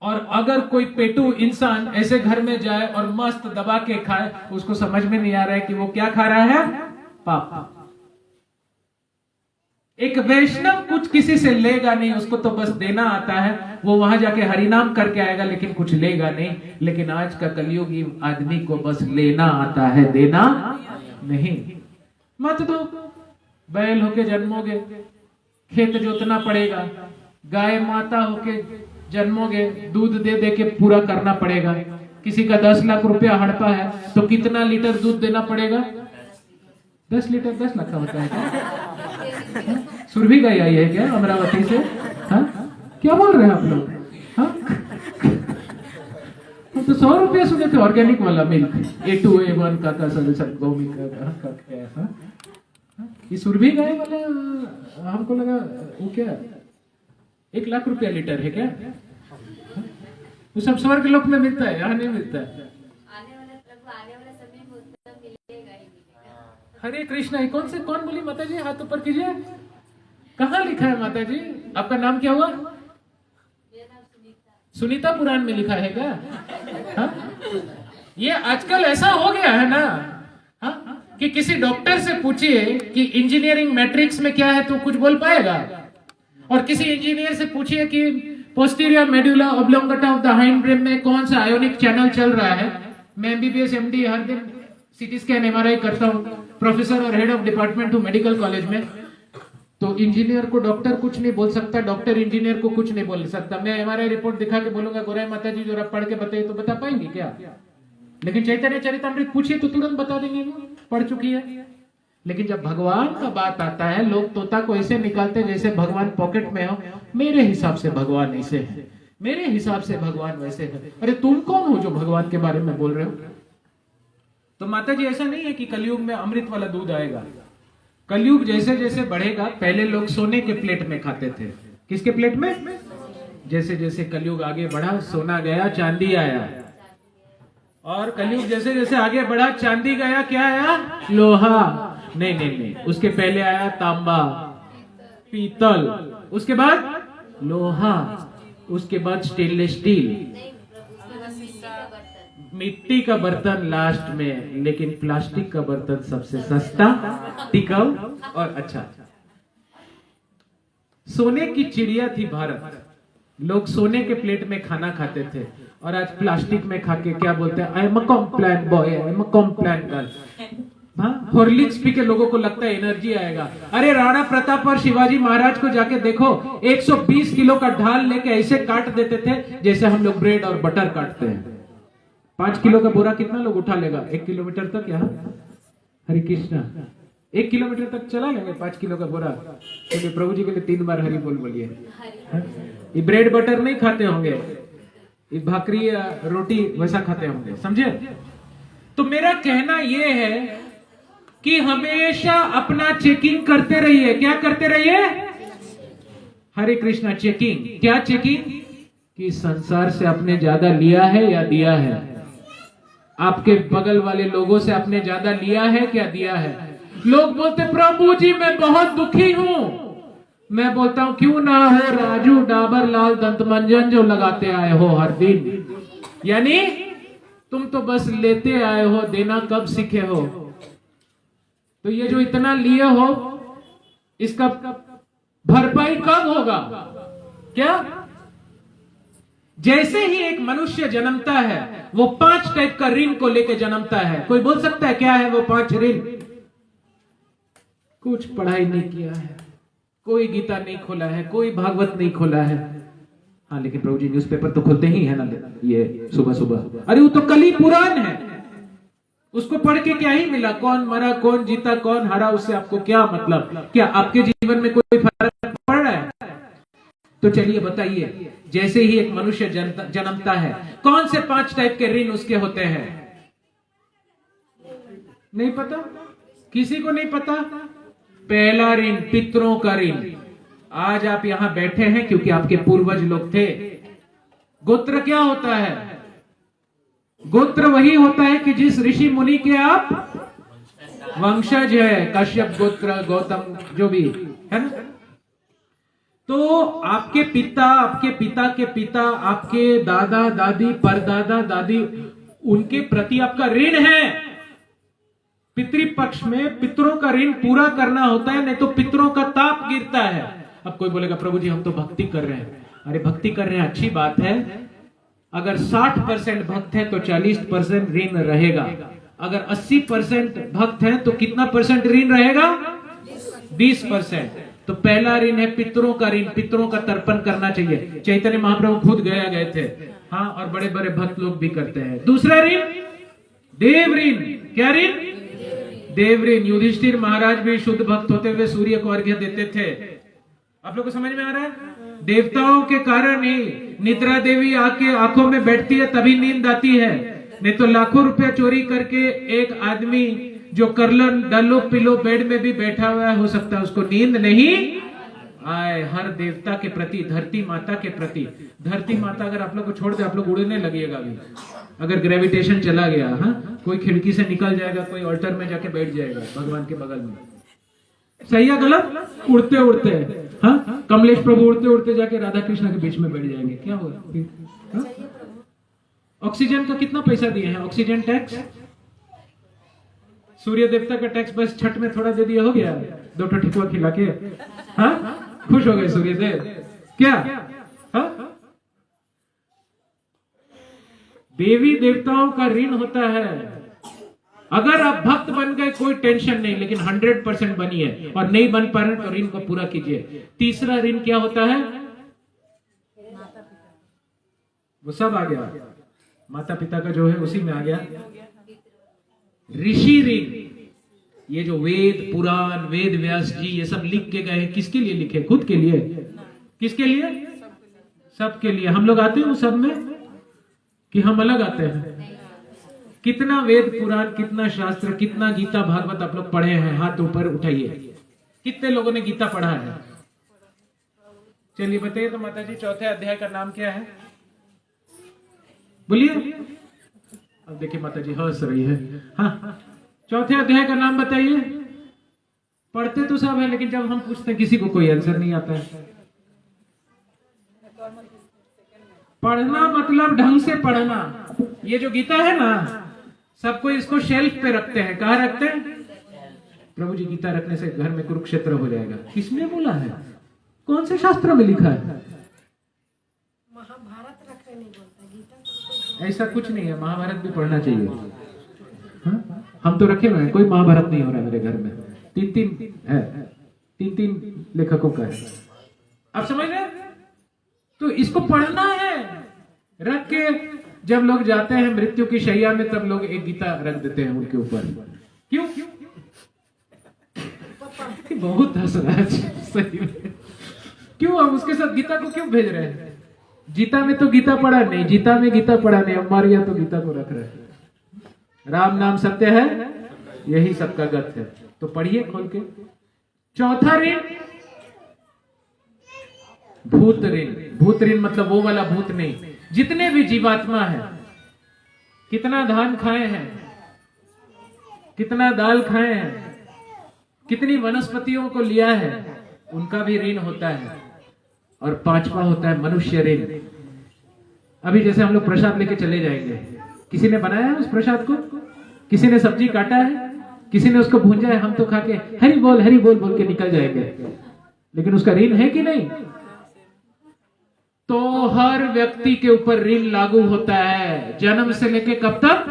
और अगर कोई पेटू इंसान ऐसे घर में जाए और मस्त दबा के खाए, उसको समझ में नहीं आ रहा है कि वो क्या खा रहा है? पाप। एक वैष्णव कुछ किसी से लेगा नहीं, उसको तो बस देना आता है। वो वहां जाके हरिनाम करके आएगा लेकिन कुछ लेगा नहीं। लेकिन आज का कलयुगी आदमी को बस लेना आता है, देना नहीं। मत दो, बैल होके जन्मोगे, खेत जोतना पड़ेगा। गाय माता होके जन्मोगे, दूध दे दे के पूरा करना पड़ेगा। किसी का 10 लाख रुपया हड़पा है तो कितना लीटर दूध देना पड़ेगा? 10 लीटर 10 लाख का होता है क्या? सुरभि गाय आई है क्या अमरावती से? हाँ, क्या बोल रहे हैं आप लोग? हाँ, तो 100 रुपया सुने थे ऑर्गेनिक वाला मिल्क, A2 A1 का गौ मिल्क का। ये सुरभि गाय वाला हमको लगा वो क्या 1 लाख रुपया लीटर है क्या? वो सब स्वर्ग लोक में मिलता है, यहाँ नहीं मिलता है। हरे कृष्णा। कौन बोली माता जी? हाथ ऊपर कीजिए। कहाँ लिखा है माता जी? आपका नाम क्या हुआ? सुनीता पुराण में लिखा है क्या? हा? ये आजकल ऐसा हो गया है ना, हा? कि किसी डॉक्टर से पूछिए कि इंजीनियरिंग मैट्रिक्स में क्या है तो कुछ बोल पाएगा, और किसी इंजीनियर से पूछिए कि posterior medulla oblongata of the hind brain में कौन सा आयोनिक चैनल चल रहा है। मैं एमबीबीएस एमडी हर दिन सीटी स्कैन एमआरआई करता हूँ, प्रोफेसर और हेड ऑफ डिपार्टमेंट हूँ मेडिकल कॉलेज में। तो इंजीनियर को डॉक्टर कुछ नहीं बोल सकता, डॉक्टर इंजीनियर को कुछ नहीं बोल सकता। मैं एमआरआई रिपोर्ट दिखा के बोलूंगा गोराई माता जी जरा पढ़ के बताइए, तो बता पाएंगे क्या? लेकिन चैतन्य चरितमृत पूछिए तो तुरंत बता देंगे, वो पढ़ चुकी है। लेकिन जब भगवान का बात आता है, लोग तोता को ऐसे निकालते जैसे भगवान पॉकेट में हो। मेरे हिसाब से भगवान ऐसे है, मेरे हिसाब से भगवान वैसे है। अरे तुम कौन हो जो भगवान के बारे में बोल रहे हो? तो माता जी ऐसा नहीं है कि कलयुग में अमृत वाला दूध आएगा। कलयुग जैसे जैसे बढ़ेगा, पहले लोग सोने के प्लेट में खाते थे। किसके प्लेट में? जैसे जैसे कलयुग आगे बढ़ा, सोना गया, चांदी आया। और कलयुग जैसे जैसे आगे बढ़ा, चांदी गया, क्या आया? लोहा। नहीं, उसके पहले आया तांबा, पीतल, उसके बाद लोहा, उसके बाद स्टेनलेस स्टील, मिट्टी का बर्तन लास्ट में। लेकिन प्लास्टिक का बर्तन सबसे सस्ता, टिकाऊ और अच्छा। सोने की चिड़िया थी भारत। लोग सोने के प्लेट में खाना खाते थे, और आज प्लास्टिक में खा के क्या बोलते हैं? I am a Complan boy, I am a Complan girl. Horlicks P के लोगों को लगता है एनर्जी आएगा। अरे राणा प्रताप और शिवाजी महाराज को जाके देखो, 120 किलो का ढाल लेके ऐसे काट देते थे जैसे हम लोग ब्रेड और बटर काटते हैं। 5 किलो का बोरा कितना लोग उठा लेगा? 1 किलोमीटर तक। यहाँ हरे कृष्णा 1 किलोमीटर तक चला लेंगे 5 किलो का बोरा। तो प्रभु जी के लिए 3 बार हरि बोल बोलिए। ये ब्रेड बटर नहीं खाते होंगे, ये भाकरी या रोटी वैसा खाते होंगे, समझे? तो मेरा कहना यह है कि हमेशा अपना चेकिंग करते रहिए। क्या करते रहिए? हरे कृष्णा। चेकिंग। क्या चेकिंग? कि संसार से आपने ज्यादा लिया है या दिया है? आपके बगल वाले लोगों से आपने ज्यादा लिया है क्या दिया है? लोग बोलते प्रभु जी मैं बहुत दुखी हूं। मैं बोलता हूं क्यों ना हो राजू डाबर लाल दंतमंजन जो लगाते आए हो हर दिन, यानी तुम तो बस लेते आए हो, देना कब सीखे हो? तो ये जो इतना लिए हो, इसका भरपाई कब होगा? क्या? जैसे ही एक मनुष्य जन्मता है, वो 5 टाइप का ऋण को लेकर जन्मता है। कोई बोल सकता है क्या है वो 5 ऋण? कुछ पढ़ाई नहीं किया है, कोई गीता नहीं खोला है, कोई भागवत नहीं खोला है। हाँ, लेकिन प्रभु जी न्यूज़पेपर तो खोलते ही है ना, ये सुबह सुबह। अरे वो तो कली पुराण है, उसको पढ़ के क्या ही मिला? कौन मरा, कौन जीता, कौन हारा, उससे आपको क्या मतलब? क्या आपके जीवन में कोई फर्क पड़ रहा है? तो चलिए बताइए, जैसे ही एक मनुष्य जन्मता है, कौन से 5 टाइप के ऋण उसके होते हैं? नहीं पता, किसी को नहीं पता। पहला ऋण पितरों का ऋण। आज आप यहां बैठे हैं क्योंकि आपके पूर्वज लोग थे। गोत्र क्या होता है? गोत्र वही होता है कि जिस ऋषि मुनि के आप वंशज है, कश्यप गोत्र, गौतम, जो भी है ना। तो आपके पिता, आपके पिता के पिता, आपके दादा दादी, परदादा दादी, उनके प्रति आपका ऋण है। पितृपक्ष में पितरों का ऋण पूरा करना होता है, नहीं तो पितरों का ताप गिरता है। अब कोई बोलेगा प्रभु जी हम तो भक्ति कर रहे हैं। अरे भक्ति कर रहे हैं, अच्छी बात है। अगर 60% भक्त है तो 40% ऋण रहेगा। अगर 80% भक्त है तो कितना परसेंट ऋण रहेगा? 20%। तो पहला ऋण है पितरों का ऋण। पितरों का तर्पण करना चाहिए। चैतन्य महाप्रभु खुद गए थे, हाँ, और बड़े बड़े भक्त लोग भी करते हैं। दूसरा ऋण देव ऋण। क्या ऋण? देव ऋण। युधिष्ठिर महाराज भी शुद्ध भक्त होते हुए सूर्य को अर्घ्य देते थे। आप लोग को समझ में आ रहा है? देवताओं के कारण ही निद्रा देवी आके आंखों में बैठती है, तभी नींद आती है। नहीं तो लाखों रुपया चोरी करके एक आदमी जो करलन डलो पिलो बेड में भी बैठा हुआ है, हो सकता है उसको नींद नहीं आए। हर देवता के प्रति, धरती माता के प्रति। धरती माता अगर आप लोग को छोड़ दे, आप लोग उड़ने लगेगा भी। अगर ग्रेविटेशन चला गया, हाँ, कोई खिड़की से निकल जाएगा, कोई ऑल्टर में जाके बैठ जाएगा भगवान के बगल में। सही है गलत? उड़ते उड़ते, हाँ, कमलेश प्रभु उड़ते उड़ते जाके राधा कृष्ण के बीच में बैठ जाएंगे, क्या होगा? हाँ? ऑक्सीजन का कितना पैसा दिए हैं? ऑक्सीजन टैक्स, सूर्य देवता का टैक्स बस छठ में थोड़ा दे दिया, हो गया 2 ठेकुआ खिला के, हाँ, खुश हो गए सूर्य देव। क्या? हाँ? देवी देवताओं का ऋण होता है। अगर आप भक्त बन गए कोई टेंशन नहीं, लेकिन 100% बनिए, और नहीं बन पा रहे तो ऋण को पूरा कीजिए। तीसरा ऋण क्या होता है? वो सब आ गया, माता पिता का जो है उसी में आ गया। ऋषि ऋण। ये जो वेद पुराण, वेद व्यास जी ये सब लिख के गए, किसके लिए लिखे? खुद के लिए। किसके लिए? सबके लिए। हम लोग आते हैं उस सब में कि हम अलग आते हैं? कितना वेद पुराण, कितना शास्त्र, कितना गीता भागवत आप लोग पढ़े हैं? हाथ ऊपर उठाइए। कितने लोगों ने गीता पढ़ा है? चलिए बताइए तो माता जी, चौथे अध्याय का नाम क्या है? बोलिए। अब देखिए माता जी हंस रही है। हाँ, चौथे अध्याय का नाम बताइए। पढ़ते तो सब है, लेकिन जब हम पूछते हैं किसी को कोई आंसर नहीं आता है। पढ़ना मतलब ढंग से पढ़ना। ये जो गीता है ना, सबको इसको शेल्फ पे रखते हैं। कहाँ रखते हैं? प्रभु जी गीता रखने से घर में कुरुक्षेत्र हो जाएगा। किसने बोला है? कौन से शास्त्र में लिखा है? महाभारत रखने नहीं बोलता, गीता। ऐसा कुछ नहीं है, महाभारत भी पढ़ना चाहिए। हाँ? हम तो रखे हुए हैं, कोई महाभारत नहीं हो रहा है मेरे घर में। 3 है, 3 लेखकों का है। आप समझ रहे? तो इसको पढ़ना है। रख के जब लोग जाते हैं मृत्यु की शैया में, तब लोग एक गीता रख देते हैं उनके ऊपर। क्यों? बहुत हंस रहा है सही में। क्यों? अब उसके साथ गीता को क्यों भेज रहे हैं? गीता में तो गीता पढ़ा नहीं, गीता में गीता पढ़ा नहीं, अब मार गया तो गीता को रख रहे हैं। राम नाम सत्य है, यही सबका गत है। तो पढ़िए खोल के। चौथा ऋण भूत ऋण। भूत ऋण मतलब वो वाला भूत नहीं, जितने भी जीवात्मा है, कितना धान खाए हैं, कितना दाल खाए हैं, कितनी वनस्पतियों को लिया है, उनका भी ऋण होता है। और 5वां होता है मनुष्य ऋण। अभी जैसे हम लोग प्रसाद लेके चले जाएंगे, किसी ने बनाया है उस प्रसाद को? किसी ने सब्जी काटा है? किसी ने उसको भूंजा है? हम तो खा के हरि बोल बोल के निकल जाएंगे, लेकिन उसका ऋण है कि नहीं? तो हर व्यक्ति के ऊपर ऋण लागू होता है, जन्म से लेके कब तक?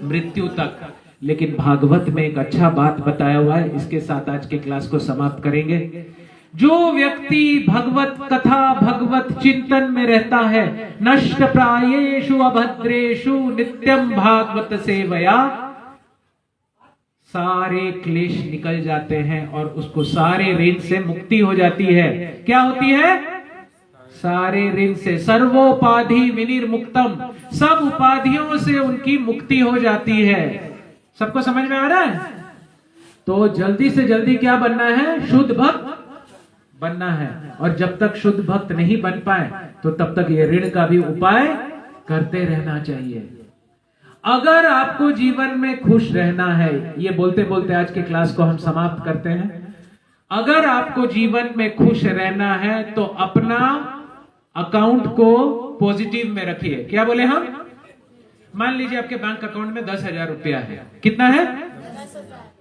मृत्यु तक। लेकिन भागवत में एक अच्छा बात बताया हुआ है, इसके साथ आज के क्लास को समाप्त करेंगे। जो व्यक्ति भगवत कथा, भगवत चिंतन में रहता है, नष्ट प्रायेषु अभद्रेषु नित्यम भागवत सेवया, सारे क्लेश निकल जाते हैं और उसको सारे ऋण से मुक्ति हो जाती है। क्या होती है? सारे ऋण से, सर्वोपाधि विनिर्मुक्तम, सब उपाधियों से उनकी मुक्ति हो जाती है। सबको समझ में आ रहा है? तो जल्दी से जल्दी क्या बनना है? शुद्ध भक्त बनना है। और जब तक शुद्ध भक्त नहीं बन पाए तो तब तक ये ऋण का भी उपाय करते रहना चाहिए। अगर आपको जीवन में खुश रहना है, ये बोलते बोलते आज के क्लास को हम समाप्त करते हैं। अगर आपको जीवन में खुश रहना है तो अपना अकाउंट को पॉजिटिव में रखिए। क्या बोले हम? मान लीजिए आपके बैंक अकाउंट में 10,000 रुपया है। कितना है?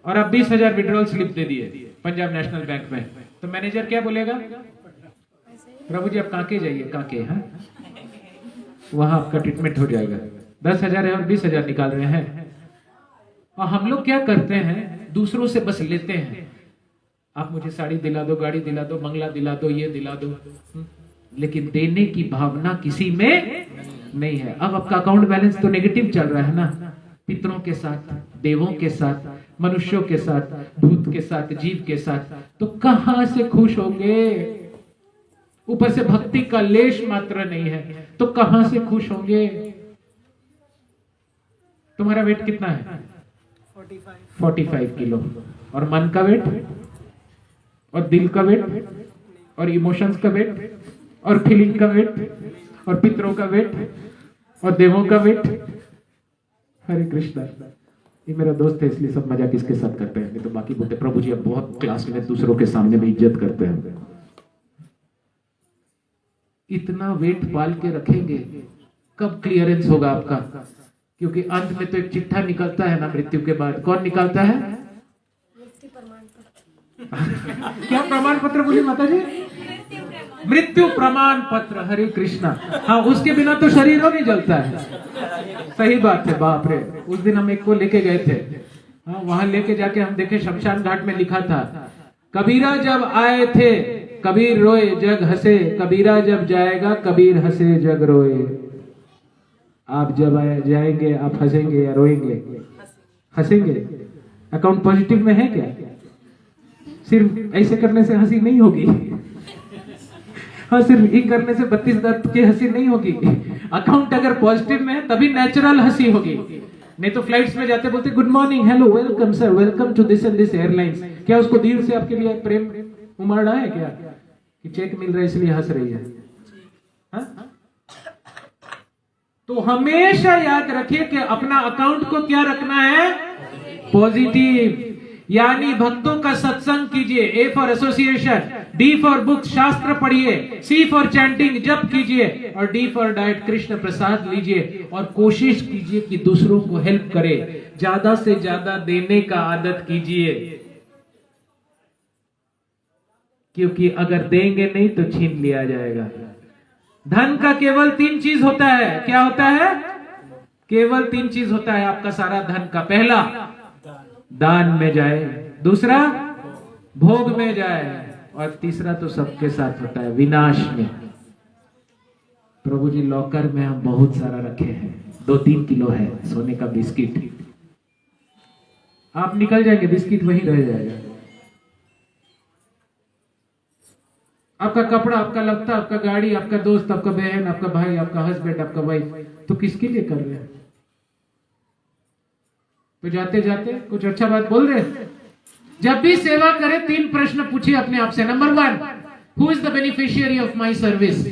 और आप 20,000 विड्रॉल स्लिप दे दिए पंजाब नेशनल बैंक में, तो मैनेजर क्या बोलेगा? प्रभु जी आप कांके जाइए, कांके, हाँ वहां आपका ट्रीटमेंट हो जाएगा। 10,000 है और 20,000 निकाल रहे हैं। और हम लोग क्या करते हैं? दूसरों से बस लेते हैं। आप मुझे साड़ी दिला दो, गाड़ी दिला दो, बंगला दिला दो, ये दिला दो, लेकिन देने की भावना किसी में नहीं है। अब आपका अकाउंट बैलेंस तो नेगेटिव चल रहा है ना, पितरों के साथ, देवों के साथ, मनुष्यों के साथ, भूत के साथ, जीव के साथ, तो कहां से खुश होंगे? ऊपर से भक्ति का लेश मात्र नहीं है तो कहां से खुश होंगे? तुम्हारा वेट कितना है? 45 किलो। और मन का वेट, और दिल का वेट, और इमोशंस का वेट, और फीलिंग का वेट, और पितरों का वेट, और देवों का वेट। हरे कृष्णा। ये मेरा दोस्त है इसलिए सब मजाक इसके साथ करते हैं, नहीं तो बाकी बोलते प्रभु जी अब बहुत क्लास में दूसरों के सामने में इज्जत करते हैं। इतना वेट पाल के रखेंगे, कब क्लियरेंस होगा आपका? क्योंकि अंत में तो एक चिट्ठा निकलता है ना मृत्यु के बाद। कौन निकालता है? क्या प्रमाण पत्र बोली माता जी? मृत्यु प्रमाण पत्र। हरे कृष्णा। हाँ, उसके बिना तो शरीर नहीं जलता है। सही बात है। बाप रे, उस दिन हम एक को लेके गए थे, हाँ, वहां लेके जाके हम देखे शमशान घाट में लिखा था, कबीरा जब आए थे कबीर रोए जग हंसे, कबीरा जब जाएगा कबीर हंसे जग रोए। आप जब जाएंगे आप हंसेंगे या रोएंगे? हंसेंगे। अकाउंट पॉजिटिव में है क्या? सिर्फ ऐसे करने से हंसी नहीं होगी। हाँ, सिर्फ ये करने से 32 दांत की हंसी नहीं होगी। अकाउंट अगर पॉजिटिव में है तभी नेचुरल हंसी होगी। नहीं तो फ्लाइट्स में जाते बोलते good morning, hello, welcome sir, welcome to this and this airlines. क्या उसको दिल से आपके लिए प्रेम उमड़ रहा है क्या? कि चेक मिल रहा है इसलिए हंस रही है? हाँ? तो हमेशा याद रखिए कि अपना अकाउंट को क्या रखना है? पॉजिटिव। यानी भक्तों का सत्संग कीजिए, A for association, D for books, शास्त्र पढ़िए, सी फॉर चैंटिंग, जप कीजिए, और D for diet, Krishna Prasad लीजिए। और कोशिश कीजिए कि दूसरों को हेल्प करे, ज्यादा से ज्यादा देने का आदत कीजिए, क्योंकि अगर देंगे नहीं तो छीन लिया जाएगा। धन का केवल 3 चीज होता है। क्या होता है? केवल 3 चीज होता है आपका सारा धन का। पहला, दान में जाए, दूसरा भोग में जाए, और तीसरा तो सबके साथ होता है, विनाश में। प्रभु जी लॉकर में हम बहुत सारा रखे हैं, 2-3 किलो है सोने का बिस्किट। आप निकल जाएंगे, बिस्किट वहीं रह जाएगा। आपका कपड़ा, आपका लत्ता, आपका गाड़ी, आपका दोस्त, आपका बहन, आपका भाई, आपका हस्बैंड, आपका वाइफ, तो किसके लिए कर रहे हैं? तो जाते जाते कुछ अच्छा बात बोल रहे हैं। जब भी सेवा करें 3 प्रश्न पूछिए अपने आप से। Number 1, who is the beneficiary of my service?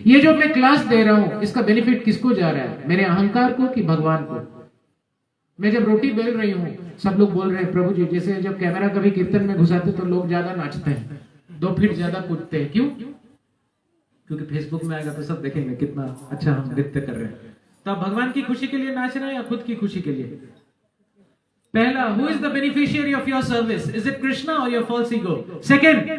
ये जो मैं क्लास दे रहा हूं इसका बेनिफिट किसको जा रहा है? मेरे अहंकार को कि भगवान को? मैं जब रोटी बेल रही हूं, सब लोग बोल रहे हैं प्रभु जी, जैसे जब कैमरा कभी कीर्तन में घुसाते तो लोग ज्यादा नाचते हैं, 2 फीट ज्यादा कूदते हैं। क्यों? क्योंकि फेसबुक में आएगा तो सब देखेंगे कितना अच्छा हम नृत्य कर रहे हैं। तो आप भगवान की खुशी के लिए नाच रहे हैं या खुद की खुशी के लिए? पहला, who is the beneficiary of your service? Is it Krishna or your false ego? Second,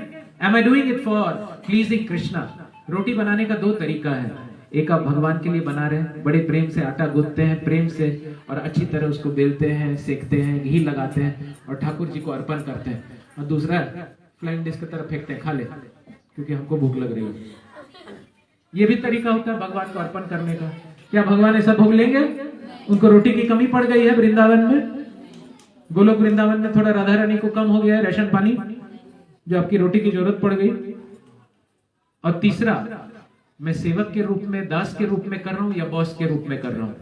am I doing it for pleasing Krishna? रोटी बनाने का 2 तरीका है। एक आप भगवान के लिए बना रहे हैं, बड़े प्रेम से आटा गूंथते हैं, प्रेम से और अच्छी तरह उसको बेलते हैं, सेकते हैं, घी लगाते हैं और ठाकुर जी को अर्पण करते हैं। और दूसरा, फ्लाइंग डिश की तरफ फेंकते हैं, खा ले क्योंकि हमको भूख लग रही है। ये भी तरीका होता है भगवान को अर्पण करने का। क्या भगवान ऐसा भोग लेंगे? उनको रोटी की कमी पड़ गई है वृंदावन में, गोलोक वृंदावन में थोड़ा राधा रानी को कम हो गया है राशन पानी, जो आपकी रोटी की जरूरत पड़ गई। और तीसरा, मैं सेवक के रूप में, दास के रूप में कर रहा हूं या बॉस के रूप में कर रहा हूं?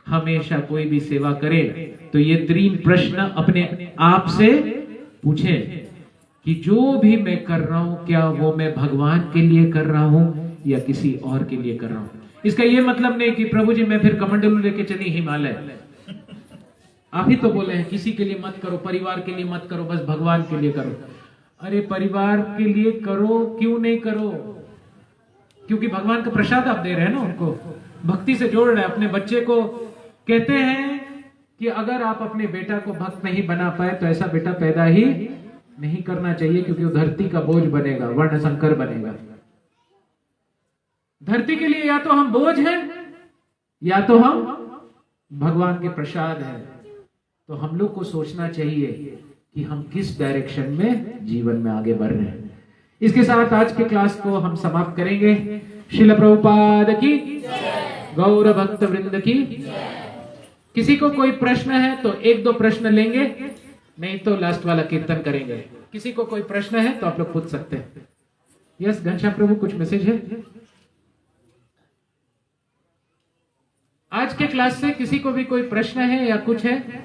हमेशा कोई भी सेवा करे तो ये 3 प्रश्न अपने आप से पूछे कि जो भी मैं कर रहा हूं, क्या वो मैं भगवान के लिए कर रहा हूं या किसी और के लिए कर रहा हूं? इसका ये मतलब नहीं कि प्रभु जी मैं फिर कमंडलू लेके चली हिमालय। आप ही तो बोले हैं किसी के लिए मत करो, परिवार के लिए मत करो, बस भगवान के लिए करो। अरे परिवार के लिए करो, क्यों नहीं करो? क्योंकि भगवान का प्रसाद आप दे रहे हैं ना, उनको भक्ति से जोड़ रहे हैं। अपने बच्चे को कहते हैं कि अगर आप अपने बेटा को भक्त नहीं बना पाए तो ऐसा बेटा पैदा ही नहीं करना चाहिए, क्योंकि वो धरती का बोझ बनेगा, वर्ण संकर बनेगा। धरती के लिए या तो हम बोझ हैं या तो हम भगवान के प्रसाद हैं। तो हम लोग को सोचना चाहिए कि हम किस डायरेक्शन में जीवन में आगे बढ़ रहे हैं। इसके साथ आज के क्लास को हम समाप्त करेंगे। श्रील प्रभुपाद की गौर भक्त वृंद की। किसी को कोई प्रश्न है तो 1-2 प्रश्न लेंगे, नहीं तो लास्ट वाला कीर्तन करेंगे। किसी को कोई प्रश्न है तो आप लोग पूछ सकते हैं। यस घनश्याम प्रभु, कुछ मैसेज है आज के क्लास से? किसी को भी कोई प्रश्न है या कुछ है?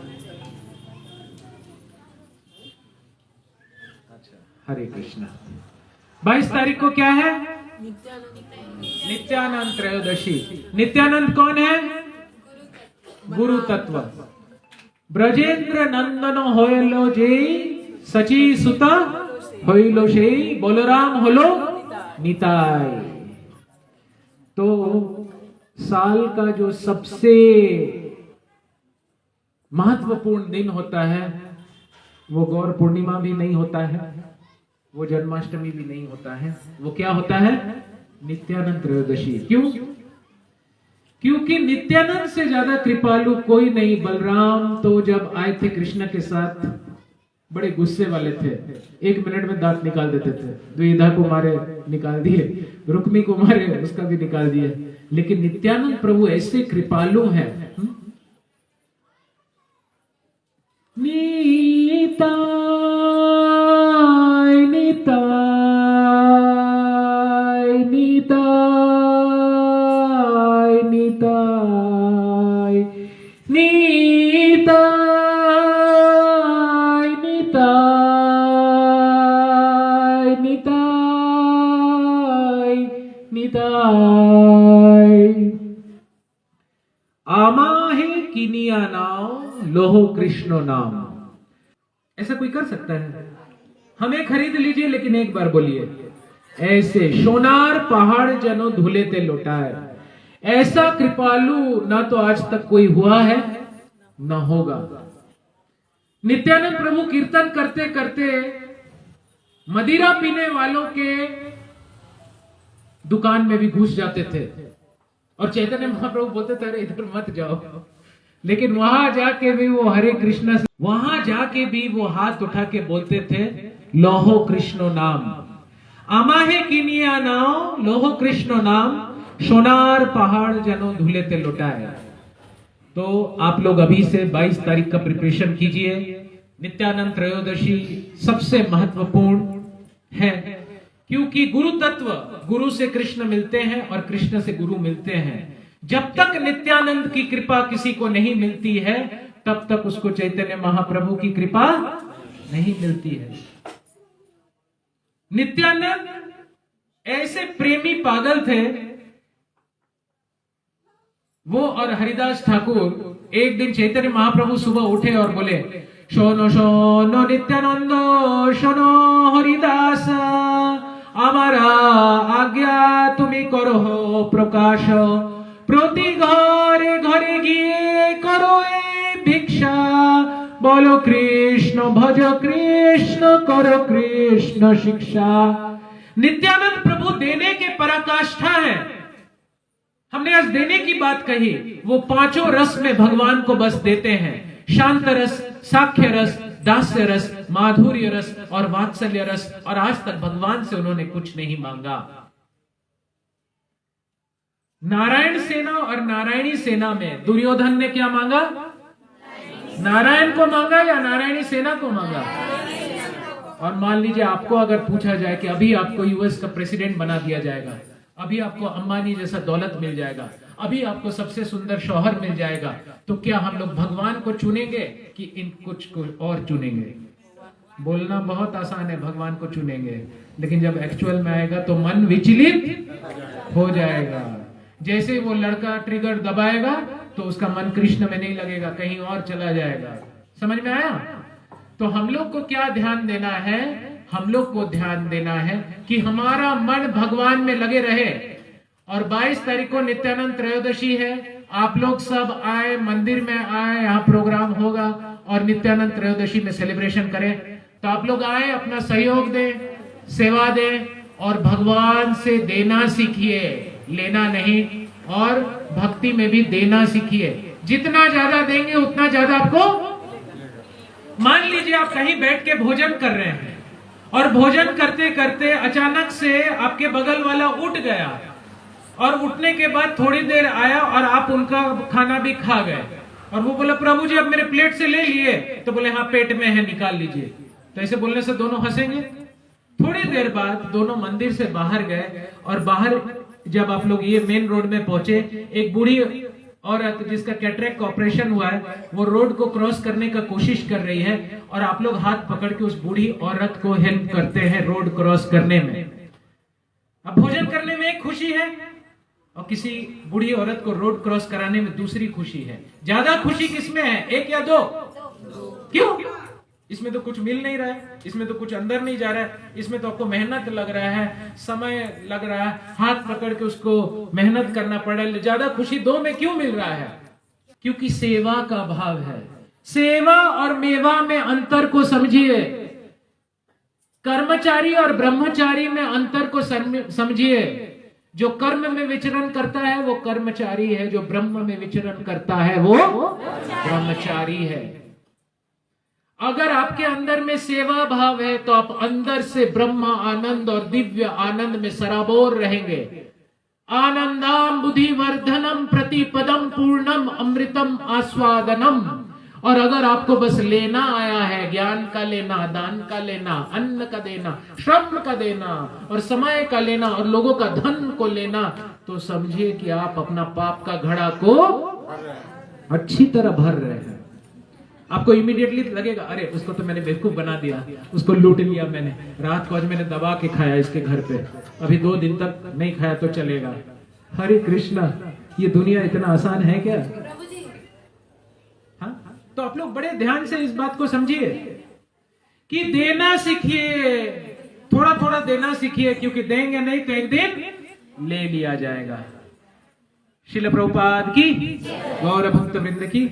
हरे कृष्णा। 22 तारीख को क्या है? नित्यानंद त्रयोदशी। नित्यानंद कौन है? गुरु तत्व। ब्रजेंद्र नंदन होयलो जे सची सुता होइलो से बलराम होलो निताय। तो साल का जो सबसे महत्वपूर्ण दिन होता है वो गौर पूर्णिमा भी नहीं होता है, वो जन्माष्टमी भी नहीं होता है, वो क्या होता है? नित्यानंद त्रयोदशी। क्यों? क्योंकि नित्यानंद से ज्यादा कृपालु कोई नहीं। बलराम तो जब आए थे कृष्ण के साथ बड़े गुस्से वाले थे, 1 मिनट में दांत निकाल देते थे। द्विधा को मारे, निकाल दिए, रुक्मी को मारे, उसका भी निकाल दिए। लेकिन नित्यानंद प्रभु ऐसे कृपालु हैं। नीता निताय निताय निताय निताय निताय निताय निताय। आमाहे किनिया नाम लोहो कृष्ण नाम। ऐसा कोई कर सकता है? हमें खरीद लीजिए, लेकिन एक बार बोलिए ऐसे सोनार पहाड़ जनो धुले ते लौटाए। ऐसा कृपालु ना तो आज तक कोई हुआ है ना होगा। नित्यानंद प्रभु कीर्तन करते करते मदिरा पीने वालों के दुकान में भी घुस जाते थे और चैतन्य महाप्रभु बोलते थे अरे इधर मत जाओ। लेकिन वहां जाके भी वो हरे कृष्णा से, वहां जाके भी वो हाथ उठा के बोलते थे लोहो कृष्ण नाम। आमाहे किनिया नाम लोहो कृष्ण नाम, सोनार पहाड़ जनो धुले ते लौटाए। तो आप लोग अभी से 22 तारीख का प्रिपरेशन कीजिए। नित्यानंद त्रयोदशी सबसे महत्वपूर्ण है, क्योंकि गुरु तत्व, गुरु से कृष्ण मिलते हैं और कृष्ण से गुरु मिलते हैं। जब तक नित्यानंद की कृपा किसी को नहीं मिलती है तब तक उसको चैतन्य महाप्रभु की कृपा नहीं मिलती है। नित्यानंद ऐसे प्रेमी पागल थे, वो और हरिदास ठाकुर। एक दिन चैतन्य महाप्रभु सुबह उठे और बोले शोनो शोनो नित्यानंद शोनो हरिदास, हमारा आज्ञा तुम्हें करो प्रकाश, प्रति घरे घरे गिए करो भिक्षा, बोलो कृष्ण भज कृष्ण करो कृष्ण शिक्षा। नित्यानंद प्रभु देने के पराकाष्ठा है। हमने आज देने की बात कही, वो 5 रस में भगवान को बस देते हैं। शांत रस, साख्य रस, दास्य रस, माधुर्य रस और वात्सल्य रस। और आज तक भगवान से उन्होंने कुछ नहीं मांगा। नारायण सेना और नारायणी सेना में दुर्योधन ने क्या मांगा? नारायण को मांगा या नारायणी सेना को मांगा? और मान लीजिए आपको अगर पूछा जाए कि अभी आपको यूएस का प्रेसिडेंट बना दिया जाएगा अभी आपको अंबानी जैसा दौलत मिल जाएगा, अभी आपको सबसे सुंदर शौहर मिल जाएगा, तो क्या हम लोग भगवान को चुनेंगे कि इन कुछ को और चुनेंगे? बोलना बहुत आसान है, भगवान को चुनेंगे, लेकिन जब एक्चुअल में आएगा तो मन विचलित हो जाएगा। जैसे वो लड़का ट्रिगर दबाएगा तो उसका मन कृष्ण में नहीं लगेगा, कहीं और चला जाएगा। समझ में आया? तो हम लोग को क्या ध्यान देना है? हम लोग को ध्यान देना है कि हमारा मन भगवान में लगे रहे। और 22 तारीख को नित्यानंद त्रयोदशी है, आप लोग सब आए, मंदिर में आए, यहाँ प्रोग्राम होगा और नित्यानंद त्रयोदशी में सेलिब्रेशन करें। तो आप लोग आए, अपना सहयोग दें, सेवा दें और भगवान से देना सीखिए, लेना नहीं। और भक्ति में भी देना सीखिए। जितना ज्यादा देंगे उतना ज्यादा आपको। मान लीजिए आप कहीं बैठ के भोजन कर रहे हैं और भोजन करते करते अचानक से आपके बगल वाला उठ गया और उठने के बाद थोड़ी देर आया और आप उनका खाना भी खा गए और वो बोला प्रभु जी अब मेरे प्लेट से ले लिए, तो बोले हाँ पेट में है निकाल लीजिए। तो ऐसे बोलने से दोनों हंसेंगे। थोड़ी देर बाद दोनों मंदिर से बाहर गए और बाहर जब आप लोग ये मेन रोड में पहुंचे, एक बूढ़ी औरत जिसका कैटरेक्ट का ऑपरेशन हुआ है वो रोड को क्रॉस करने का कोशिश कर रही है और आप लोग हाथ पकड़ के उस बूढ़ी औरत को हेल्प करते हैं रोड क्रॉस करने में। अब भोजन करने में एक खुशी है और किसी बूढ़ी औरत को रोड क्रॉस कराने में दूसरी खुशी है। ज्यादा खुशी किसमें है, एक या दो? क्यों? इसमें तो कुछ मिल नहीं रहा है, इसमें तो कुछ अंदर नहीं जा रहा है, इसमें तो आपको मेहनत लग रहा है, समय लग रहा है, हाथ पकड़ के उसको मेहनत करना पड़ रहा है। ज्यादा खुशी दो में क्यों मिल रहा है? क्योंकि सेवा का भाव है। सेवा और मेवा में अंतर को समझिए। कर्मचारी और ब्रह्मचारी में अंतर को समझिए। जो कर्म में विचरण करता है वो कर्मचारी है, जो ब्रह्म में विचरण करता है वो ब्रह्मचारी है। अगर आपके अंदर में सेवा भाव है तो आप अंदर से ब्रह्म आनंद और दिव्य आनंद में सराबोर रहेंगे। आनंदाम बुद्धिवर्धनम प्रतिपदम पूर्णम अमृतम आस्वादनम। और अगर आपको बस लेना आया है, ज्ञान का लेना, दान का लेना, अन्न का देना, श्रम का देना और समय का लेना और लोगों का धन को लेना, तो समझिए कि आप अपना पाप का घड़ा को अच्छी तरह भर रहे हैं। आपको इमीडिएटली लगेगा अरे उसको तो मैंने बेवकूफ बना दिया, उसको लूट लिया मैंने, रात को आज मैंने दबा के खाया इसके घर पे, अभी 2 दिन तक नहीं खाया तो चलेगा। हरे कृष्णा, ये दुनिया इतना आसान है क्या? हाँ? तो आप लोग बड़े ध्यान से इस बात को समझिए कि देना सीखिए, थोड़ा थोड़ा देना सीखिए, क्योंकि देंगे नहीं तो एक दिन ले लिया जाएगा। श्रील प्रभुपाद की, गौर भक्त वृंद की।